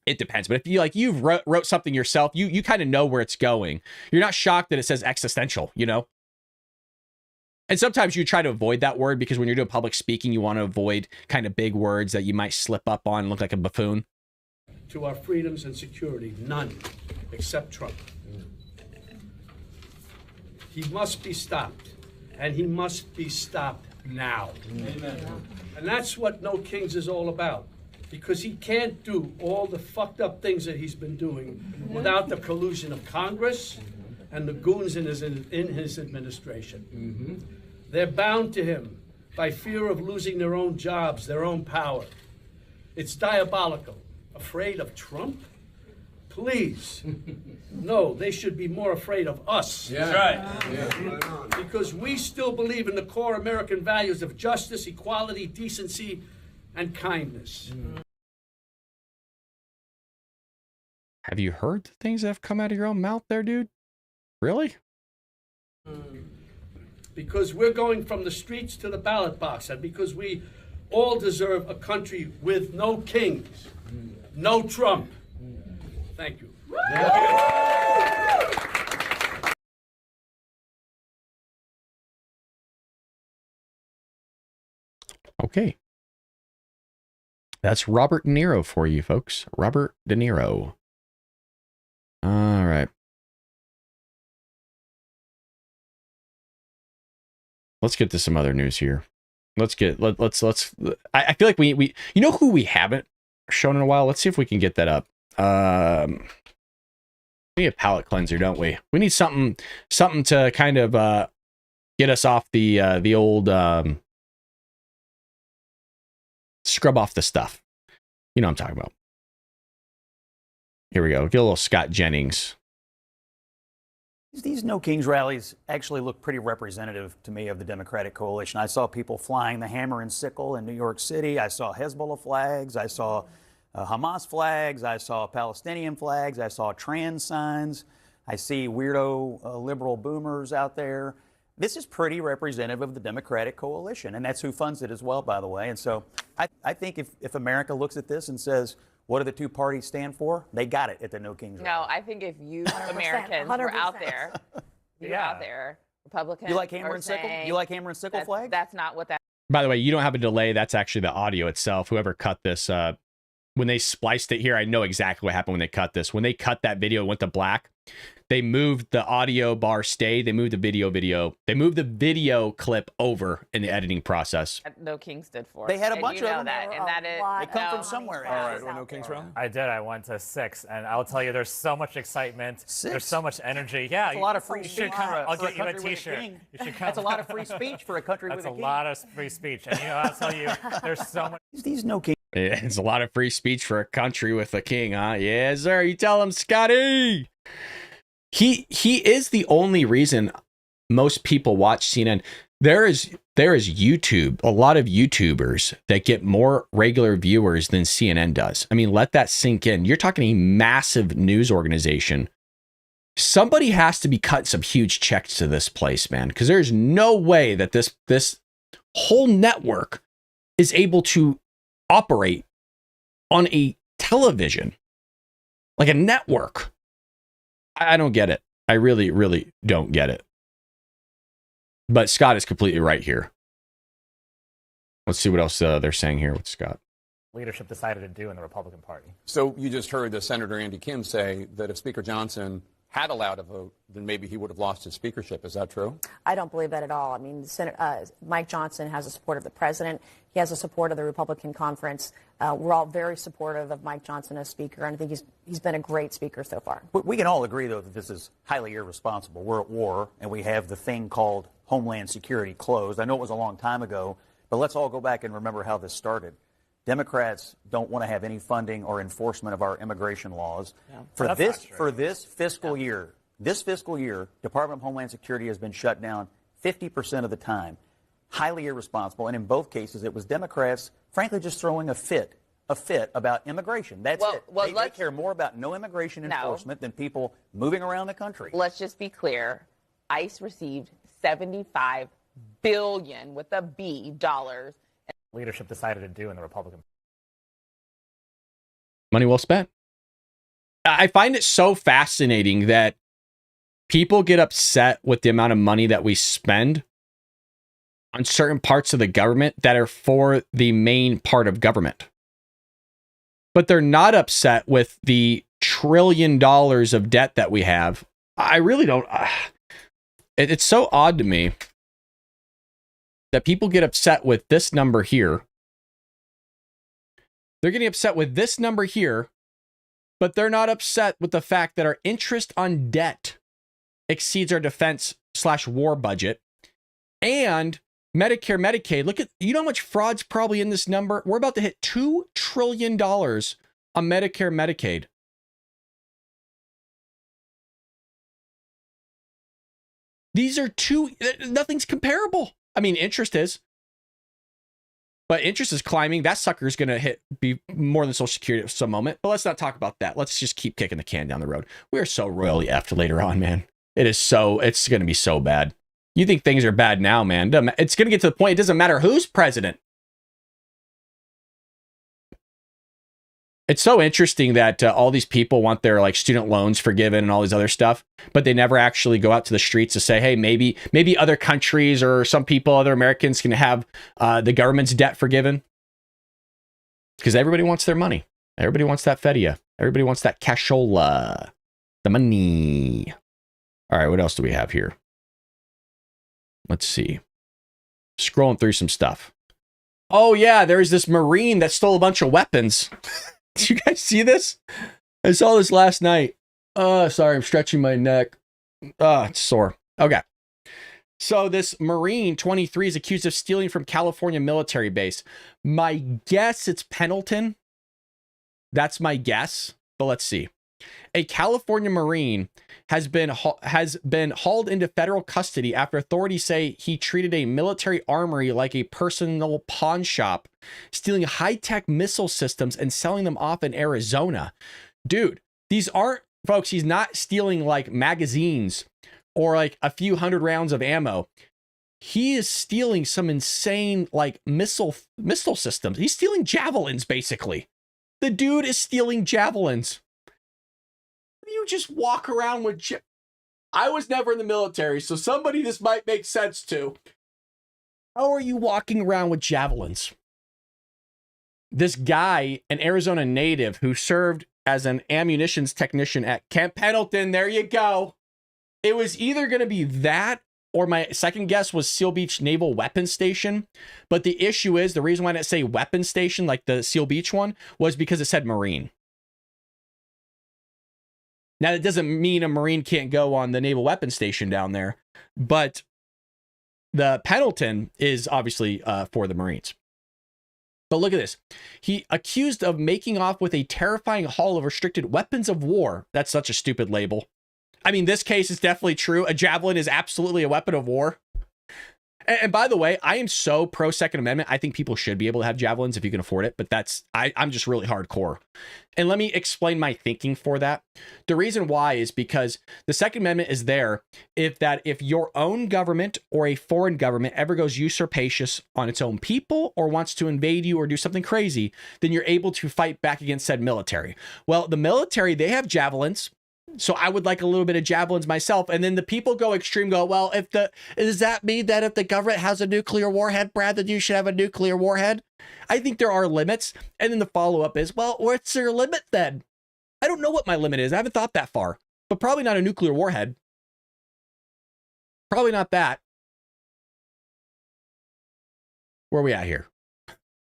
[SPEAKER 1] It depends. But if you wrote something yourself, you kind of know where it's going. You're not shocked that it says existential, And sometimes you try to avoid that word because when you're doing public speaking, you want to avoid kind of big words that you might slip up on and look like a buffoon.
[SPEAKER 10] To our freedoms and security, none except Trump. He must be stopped, and he must be stopped now. Amen. And that's what No Kings is all about, because he can't do all the fucked up things that he's been doing without the collusion of Congress and the goons in his administration. They're bound to him by fear of losing their own jobs, their own power. It's diabolical. Afraid of Trump? Please. No, they should be more afraid of us.
[SPEAKER 11] Yeah. That's right.
[SPEAKER 10] Yeah. Because we still believe in the core American values of justice, equality, decency, and kindness.
[SPEAKER 1] Have you heard the things that have come out of your own mouth there, dude? Really?
[SPEAKER 10] Because we're going from the streets to the ballot box, and because we all deserve a country with no kings, no Trump. Thank you.
[SPEAKER 1] Okay. That's Robert De Niro for you, folks. Robert De Niro. All right. Let's get to some other news here. Let's I feel like we you know who we haven't shown in a while? Let's see if we can get that up. We need a palate cleanser, don't we? We need something to kind of get us off the old scrub off the stuff. You know what I'm talking about. Here we go. Get a little Scott Jennings.
[SPEAKER 11] These No Kings rallies actually look pretty representative to me of the Democratic coalition. I saw people flying the hammer and sickle in New York City. I saw Hezbollah flags. I saw Hamas flags. I saw Palestinian flags. I saw trans signs. I see weirdo liberal boomers out there. This is pretty representative of the Democratic coalition, and that's who funds it as well, by the way. And so I think if America looks at this and says, what do the two parties stand for? They got it at the No Kings rally.
[SPEAKER 12] No, I think if you Americans were out there, out there, Republicans.
[SPEAKER 11] You like hammer and sickle? You like hammer and sickle flag?
[SPEAKER 12] That's not what that.
[SPEAKER 1] By the way, you don't have a delay. That's actually the audio itself. Whoever cut this, when they spliced it here, I know exactly what happened when they cut this. When they cut that video, it went to black. They moved the audio bar stayed. They moved the video. They moved the video clip over in the editing process.
[SPEAKER 12] No Kings did for.
[SPEAKER 11] They had a bunch of them.
[SPEAKER 12] That, and that is.
[SPEAKER 11] They come from somewhere.
[SPEAKER 13] All right, well, No Kings rally? I did. I went to 6, and I'll tell you, there's so much excitement.
[SPEAKER 11] 6?
[SPEAKER 13] There's so much energy. Yeah,
[SPEAKER 11] that's a lot of free speech.
[SPEAKER 13] I'll get you a T-shirt.
[SPEAKER 11] That's a lot of free speech for a country with a king.
[SPEAKER 13] That's a lot of free speech, and I'll tell you, there's so much.
[SPEAKER 11] These No Kings.
[SPEAKER 1] Yeah, it's a lot of free speech for a country with a king, huh? Yes, sir. You tell him, Scotty. He is the only reason most people watch CNN. There is YouTube, a lot of YouTubers that get more regular viewers than CNN does. I mean, let that sink in. You're talking a massive news organization. Somebody has to be cutting some huge checks to this place, man, because there's no way that this whole network is able to operate on a television, like a network. I don't get it. I really, really don't get it. But Scott is completely right here. Let's see what else they're saying here with Scott.
[SPEAKER 13] Leadership decided to do in the Republican Party.
[SPEAKER 14] So you just heard the Senator Andy Kim say that if Speaker Johnson had allowed a vote, then maybe he would have lost his speakership. Is that true?
[SPEAKER 15] I don't believe that at all. I mean, Mike Johnson has the support of the president. He has the support of the Republican conference. We're all very supportive of Mike Johnson as speaker, and I think he's been a great speaker so far.
[SPEAKER 11] We can all agree, though, that this is highly irresponsible. We're at war, and we have the thing called Homeland Security closed. I know it was a long time ago, but let's all go back and remember how this started. Democrats don't want to have any funding or enforcement of our immigration laws. Yeah. For this fiscal year, Department of Homeland Security has been shut down 50% of the time. Highly irresponsible, and in both cases, it was Democrats, frankly, just throwing a fit about immigration. That's it. They care more about no immigration enforcement than people moving around the country.
[SPEAKER 12] Let's just be clear. ICE received $75 billion with a B dollars.
[SPEAKER 13] Leadership decided to do in the Republican.
[SPEAKER 1] Money well spent. I find it so fascinating that people get upset with the amount of money that we spend on certain parts of the government that are for the main part of government. But they're not upset with the $1 trillion of debt that we have. I really don't. It's so odd to me that people get upset with this number here. They're getting upset with this number here, but they're not upset with the fact that our interest on debt exceeds our defense/war budget. And Medicare, Medicaid, look at, you know how much fraud's probably in this number? We're about to hit $2 trillion on Medicare, Medicaid. These are nothing's comparable. I mean, interest is. But interest is climbing. That sucker's going to be more than Social Security at some moment. But let's not talk about that. Let's just keep kicking the can down the road. We are so royally effed later on, man. It's going to be so bad. You think things are bad now, man. It's going to get to the point, it doesn't matter who's president. It's so interesting that all these people want their like student loans forgiven and all these other stuff, but they never actually go out to the streets to say, hey, maybe other countries or some people, other Americans can have the government's debt forgiven. Because everybody wants their money. Everybody wants that fedia. Everybody wants that cashola. The money. All right, what else do we have here? Let's see. Scrolling through some stuff. Oh yeah, there's this Marine that stole a bunch of weapons. Did you guys see this? I saw this last night. Sorry, I'm stretching my neck. It's sore. Okay. So this Marine, 23, is accused of stealing from California military base. My guess it's Pendleton. That's my guess, but let's see. A California Marine has been hauled into federal custody after authorities say he treated a military armory like a personal pawn shop, stealing high-tech missile systems and selling them off in Arizona. Dude, these aren't, folks, he's not stealing like magazines or like a few hundred rounds of ammo. He is stealing some insane like missile systems. He's stealing javelins, basically. The dude is stealing javelins. You just walk around with I was never in the military, so somebody this might make sense to. How are you walking around with javelins? This guy, an Arizona native who served as an ammunitions technician at Camp Pendleton, there you go. It was either going to be that or my second guess was Seal Beach Naval Weapons Station. But the issue is, the reason why I didn't say weapons station like the Seal Beach one was because it said Marine. Now, that doesn't mean a Marine can't go on the Naval Weapons Station down there, but the Pendleton is obviously for the Marines. But look at this. He accused of making off with a terrifying haul of restricted weapons of war. That's such a stupid label. I mean, this case is definitely true. A javelin is absolutely a weapon of war. And by the way, I am so pro Second Amendment. I think people should be able to have javelins if you can afford it, but I'm just really hardcore. And let me explain my thinking for that. The reason why is because the Second Amendment is there if your own government or a foreign government ever goes usurpacious on its own people or wants to invade you or do something crazy, then you're able to fight back against said military. Well, the military, they have javelins. So I would like a little bit of javelins myself. And then the people go extreme, well, does that mean that if the government has a nuclear warhead, Brad, that you should have a nuclear warhead? I think there are limits. And then the follow-up is, well, what's your limit then? I don't know what my limit is. I haven't thought that far, but probably not a nuclear warhead. Probably not that. Where are we at here?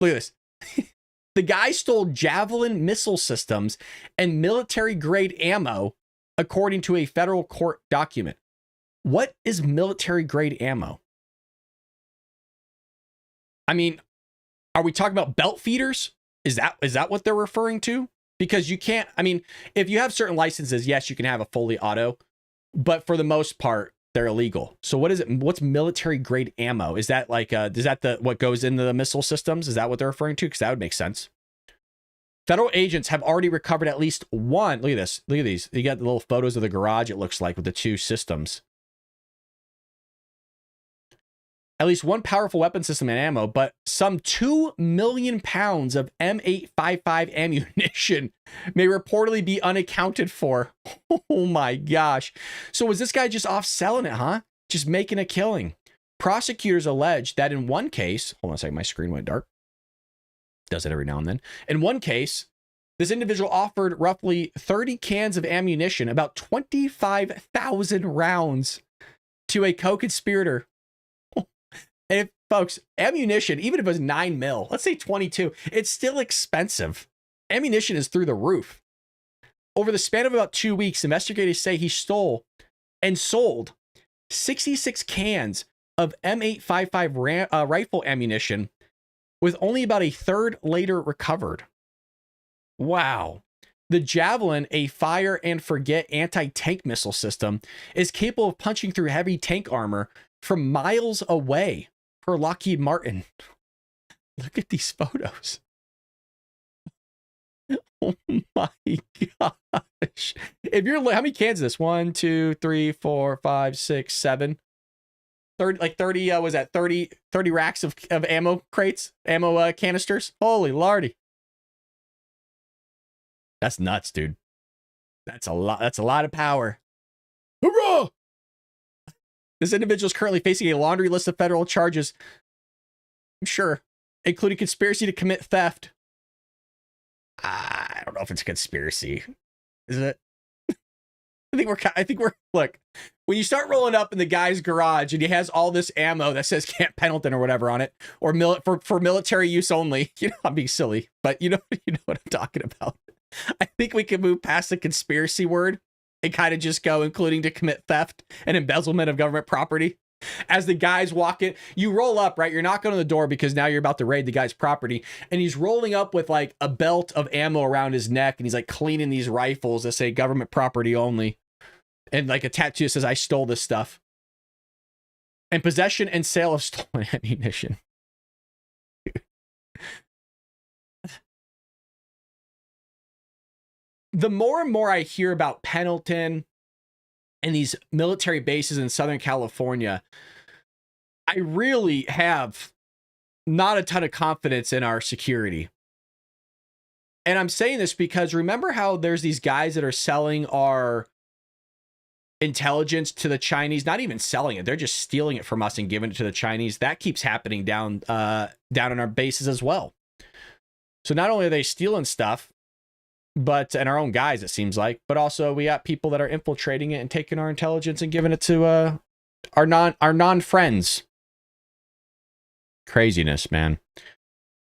[SPEAKER 1] Look at this. The guy stole javelin missile systems and military-grade ammo, according to a federal court document. What is military-grade ammo? I mean, are we talking about belt feeders? Is that what they're referring to? Because you can't, I mean, if you have certain licenses, yes, you can have a fully auto, but for the most part, they're illegal. So what is it? What's military-grade ammo? Is that like, is that what goes into the missile systems? Is that what they're referring to? Because that would make sense. Federal agents have already recovered at least one. Look at this. Look at these. You got the little photos of the garage, it looks like, with the two systems. At least one powerful weapon system and ammo, but some 2 million pounds of M855 ammunition may reportedly be unaccounted for. Oh my gosh. So was this guy just off selling it, huh? Just making a killing. Prosecutors allege that in one case, hold on a second, my screen went dark. Does it every now and then. In one case, this individual offered roughly 30 cans of ammunition, about 25,000 rounds, to a co-conspirator. And if, folks, ammunition, even if it was 9 mil, let's say 22, it's still expensive. Ammunition is through the roof. Over the span of about 2 weeks, investigators say he stole and sold 66 cans of M855 rifle ammunition, with only about a third later recovered. Wow. The Javelin, a fire and forget anti-tank missile system, is capable of punching through heavy tank armor from miles away, per Lockheed Martin. Look at these photos. Oh my gosh. If you're, how many cans is this? 1, 2, 3, 4, 5, 6, 7. 30, like 30, was that 30 racks of ammo crates, ammo canisters? Holy lordy. That's nuts, dude. That's a lot. That's a lot of power. Hurrah! This individual is currently facing a laundry list of federal charges. I'm sure, including conspiracy to commit theft. I don't know if it's a conspiracy. Is it? I think we're, look, when you start rolling up in the guy's garage and he has all this ammo that says Camp Pendleton or whatever on it, or for military use only, you know, I'm being silly, but you know what I'm talking about. I think we can move past the conspiracy word and kind of just go including to commit theft and embezzlement of government property. As the guy's walking, you roll up, right? You're knocking on the door because now you're about to raid the guy's property, and he's rolling up with like a belt of ammo around his neck, and he's like cleaning these rifles that say government property only, and like a tattoo that says I stole this stuff. And possession and sale of stolen ammunition. The more and more I hear about Pendleton and these military bases in Southern California, I really have not a ton of confidence in our security. And I'm saying this because remember how there's these guys that are selling our intelligence to the Chinese, not even selling it. They're just stealing it from us and giving it to the Chinese. That keeps happening down on our bases as well. So not only are they stealing stuff, and our own guys, it seems like, but also we got people that are infiltrating it and taking our intelligence and giving it to our non-friends. Craziness, man.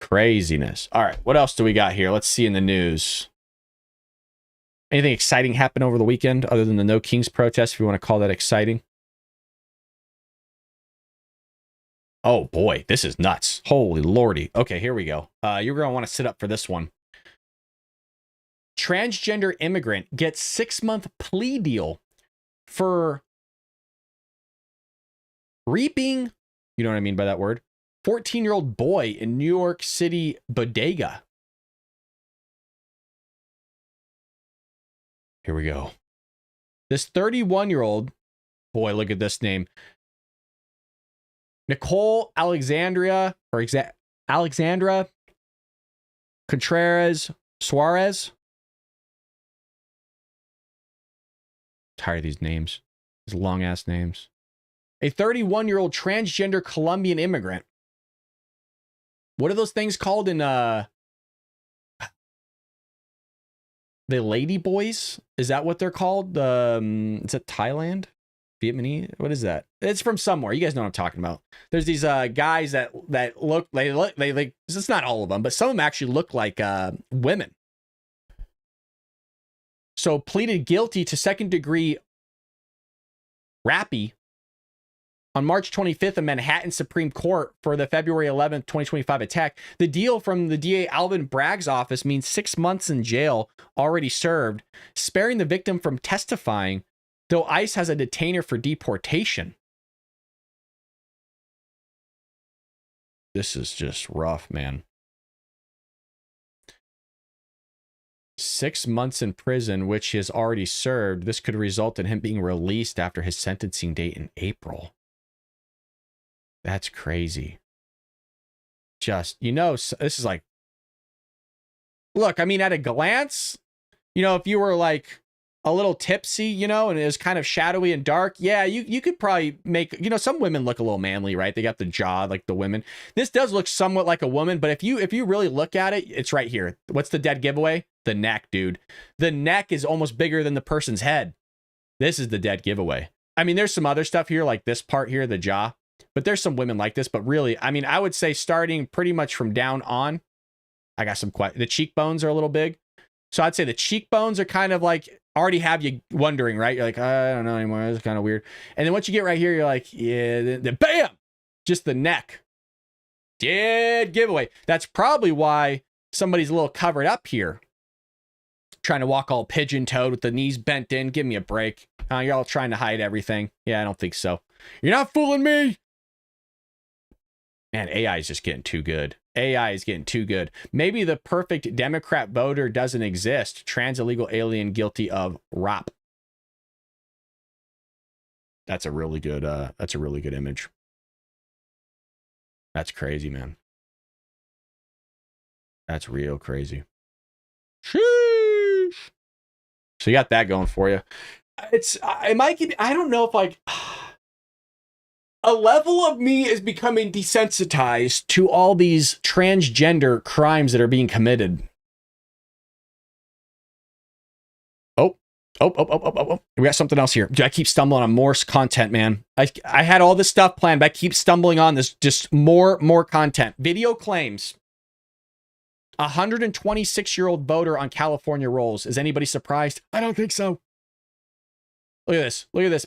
[SPEAKER 1] Craziness. All right, what else do we got here? Let's see in the news. Anything exciting happened over the weekend other than the No Kings protest, if you want to call that exciting? Oh boy, this is nuts. Holy lordy. Okay, here we go. You're going to want to sit up for this one. Transgender immigrant gets 6-month plea deal for reaping, you know what I mean by that word, 14-year-old boy in New York City bodega. Here we go. This 31-year-old boy, look at this name. Nicole Alexandra Contreras Suarez. Tired of these names. These long ass names. A 31-year-old transgender Colombian immigrant. What are those things called in the Lady Boys? Is that what they're called? Is it Thailand? Vietnamese? What is that? It's from somewhere. You guys know what I'm talking about. There's these guys that look it's not all of them, but some of them actually look like women. So pleaded guilty to second-degree rapine on March 25th in Manhattan Supreme Court for the February 11th, 2025 attack. The deal from the DA Alvin Bragg's office means 6 months in jail already served, sparing the victim from testifying, though ICE has a detainer for deportation. This is just rough, man. 6 months in prison, which he has already served. This could result in him being released after his sentencing date in April. That's crazy. Just, this is like, look, I mean, at a glance, if you were like a little tipsy, and it was kind of shadowy and dark, yeah, you could probably make, some women look a little manly, right? They got the jaw like the women. This does look somewhat like a woman, but if you really look at it, it's right here. What's the dead giveaway? The neck, dude. The neck is almost bigger than the person's head. This is the dead giveaway. I mean, there's some other stuff here, like this part here, the jaw, but there's some women like this, but really, I mean, I would say starting pretty much from down on, I got some the cheekbones are a little big. So I'd say the cheekbones are kind of like, already have you wondering, right? You're like, I don't know anymore. This is kind of weird. And then once you get right here, you're like, yeah, then bam, just the neck. Dead giveaway. That's probably why somebody's a little covered up here. Trying to walk all pigeon-toed with the knees bent in. Give me a break. You're all trying to hide everything. Yeah, I don't think so. You're not fooling me. Man, AI is just getting too good. AI is getting too good. Maybe the perfect Democrat voter doesn't exist. Trans illegal alien guilty of ROP. That's a really good image. That's crazy, man. That's real crazy. Sheesh. So you got that going for you. It might give, I don't know if like a level of me is becoming desensitized to all these transgender crimes that are being committed. Oh. We got something else here. I keep stumbling on more content, man. I had all this stuff planned, but I keep stumbling on this, just more content. Video claims. 126-year-old voter on California rolls. Is anybody surprised? I don't think so. Look at this. Look at this.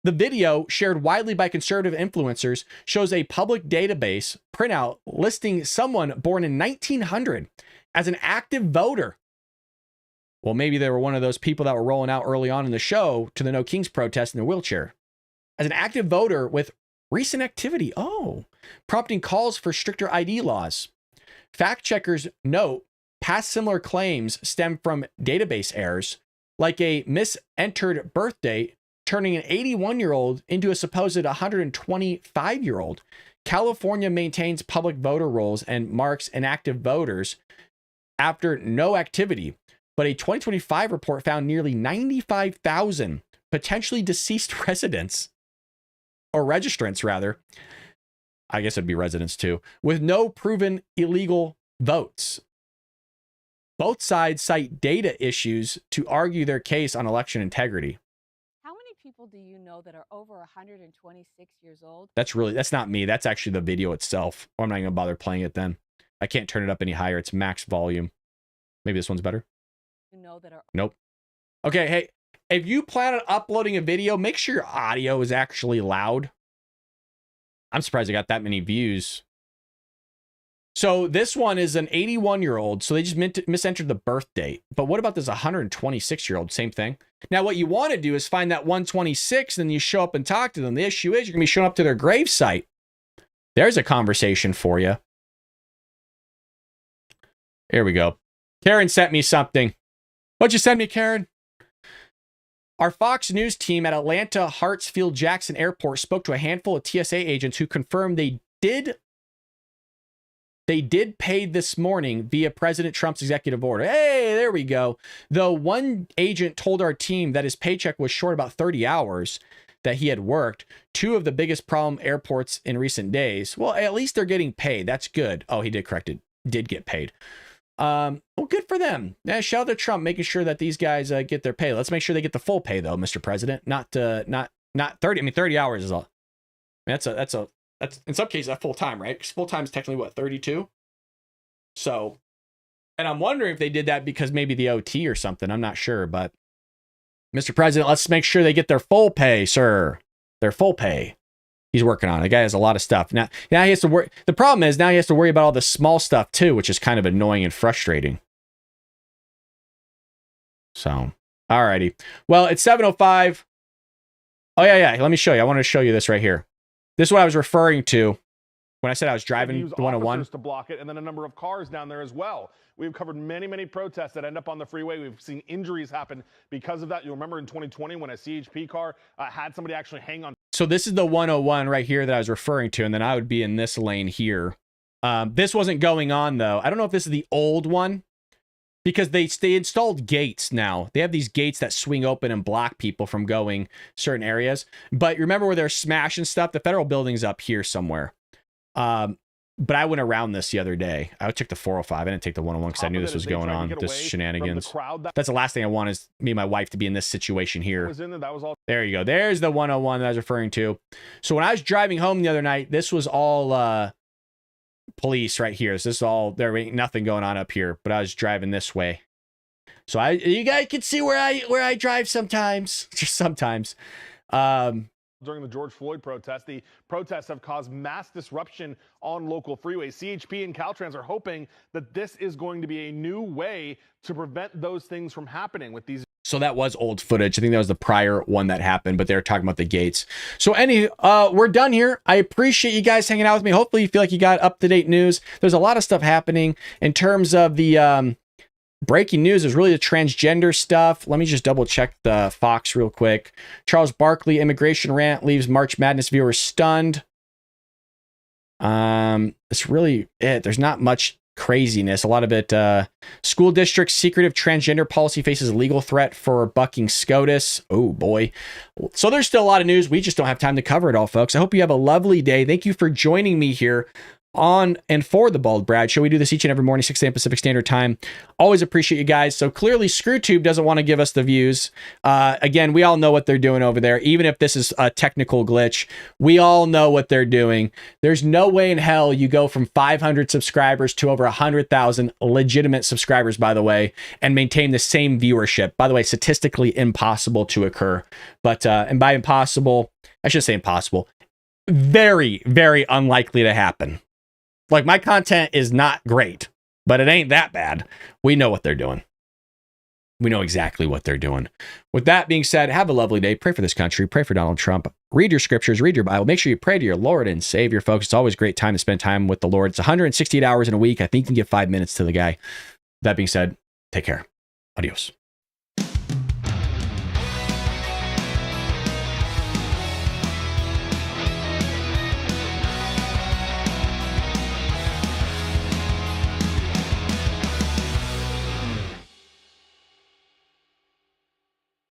[SPEAKER 1] The video, shared widely by conservative influencers, shows a public database printout listing someone born in 1900 as an active voter. Well, maybe they were one of those people that were rolling out early on in the show to the No Kings protest in their wheelchair. As an active voter with recent activity. Oh, prompting calls for stricter ID laws. Fact checkers note past similar claims stem from database errors, like a misentered birth date turning an 81-year-old into a supposed 125-year-old. California maintains public voter rolls and marks inactive voters after no activity, but a 2025 report found nearly 95,000 potentially deceased residents, or registrants rather, I guess it'd be residents too, with no proven illegal votes. Both sides cite data issues to argue their case on election integrity.
[SPEAKER 16] How many people do you know that are over 126 years old?
[SPEAKER 1] That's not me. That's actually the video itself. I'm not going to bother playing it then. I can't turn it up any higher. It's max volume. Maybe this one's better. Nope. Okay, hey, if you plan on uploading a video, make sure your audio is actually loud. I'm surprised I got that many views. So this one is an 81-year-old, so they just misentered the birth date. But what about this 126-year-old? Same thing. Now, what you want to do is find that 126, and then you show up and talk to them. The issue is you're going to be showing up to their grave site. There's a conversation for you. Here we go. Karen sent me something. What'd you send me, Karen? Our Fox News team at Atlanta Hartsfield-Jackson Airport spoke to a handful of TSA agents who confirmed they did pay this morning via President Trump's executive order. Hey, there we go. Though one agent told our team that his paycheck was short about 30 hours that he had worked, two of the biggest problem airports in recent days. Well, at least they're getting paid. That's good. Oh, he did correct it. Did get paid. Well, good for them. Yeah, shout out to Trump making sure that these guys get their pay. Let's make sure they get the full pay though, Mr. President. Not 30. I mean, 30 hours is all. I mean, that's in some cases that's full time, right? Because full time is technically what, 32. So, and I'm wondering if they did that because maybe the OT or something. I'm not sure, but Mr. President, let's make sure they get their full pay, sir. Their full pay. He's working on it. The guy has a lot of stuff. Now he has to worry. The problem is now he has to worry about all the small stuff too, which is kind of annoying and frustrating. So, alrighty. Well, it's 7:05. Oh yeah. Let me show you. I want to show you this right here. This is what I was referring to when I said I was driving the 101.
[SPEAKER 17] To block it, and then a number of cars down there as well. We've covered many protests that end up on the freeway. We've seen injuries happen because of that. You'll remember in 2020 when a CHP car had somebody actually hang on. So
[SPEAKER 1] this is the 101 right here that I was referring to, and then I would be in this lane here. This wasn't going on though. I don't know if this is the old one because they installed gates now. They have these gates that swing open and block people from going certain areas. But remember where they're smashing stuff? The federal building's up here somewhere. But I went around this the other day. I took the 405. I didn't take the 101 because I knew this was going on. This shenanigans. That's the last thing I want is me and my wife to be in this situation here. There you go. There's the 101 that I was referring to. So when I was driving home the other night, this was all police right here. So this is all, there ain't nothing going on up here, but I was driving this way. So you guys can see where I drive sometimes. Just sometimes.
[SPEAKER 17] During the George Floyd protest, the protests have caused mass disruption on local freeways. CHP and Caltrans are hoping that this is going to be a new way to prevent those things from happening with these.
[SPEAKER 1] So that was old footage. I think that was the prior one that happened, but they were talking about the gates. So we're done here. I appreciate you guys hanging out with me. Hopefully you feel like you got up-to-date news. There's a lot of stuff happening in terms of the breaking news is really the transgender stuff. Let me just double check the Fox real quick. Charles Barkley immigration rant leaves March Madness viewers stunned. It's really it. There's not much craziness. A lot of it, school district's secretive transgender policy faces legal threat for bucking SCOTUS. Oh boy. So there's still a lot of news. We just don't have time to cover it all, folks. I hope you have a lovely day. Thank you for joining me here on and for the Bald Brad Show. We do this each and every morning, 6 a.m. Pacific Standard Time. Always appreciate you guys. So clearly ScrewTube doesn't want to give us the views. Again, we all know what they're doing over there. Even if this is a technical glitch, we all know what they're doing. There's no way in hell you go from 500 subscribers to over 100,000 legitimate subscribers, by the way, and maintain the same viewership. By the way, statistically impossible to occur. But, and by impossible, I should say impossible, very, very unlikely to happen. Like, my content is not great, but it ain't that bad. We know what they're doing. We know exactly what they're doing. With that being said, have a lovely day. Pray for this country. Pray for Donald Trump. Read your scriptures. Read your Bible. Make sure you pray to your Lord and Savior, folks. It's always a great time to spend time with the Lord. It's 168 hours in a week. I think you can give 5 minutes to the guy. That being said, take care. Adios.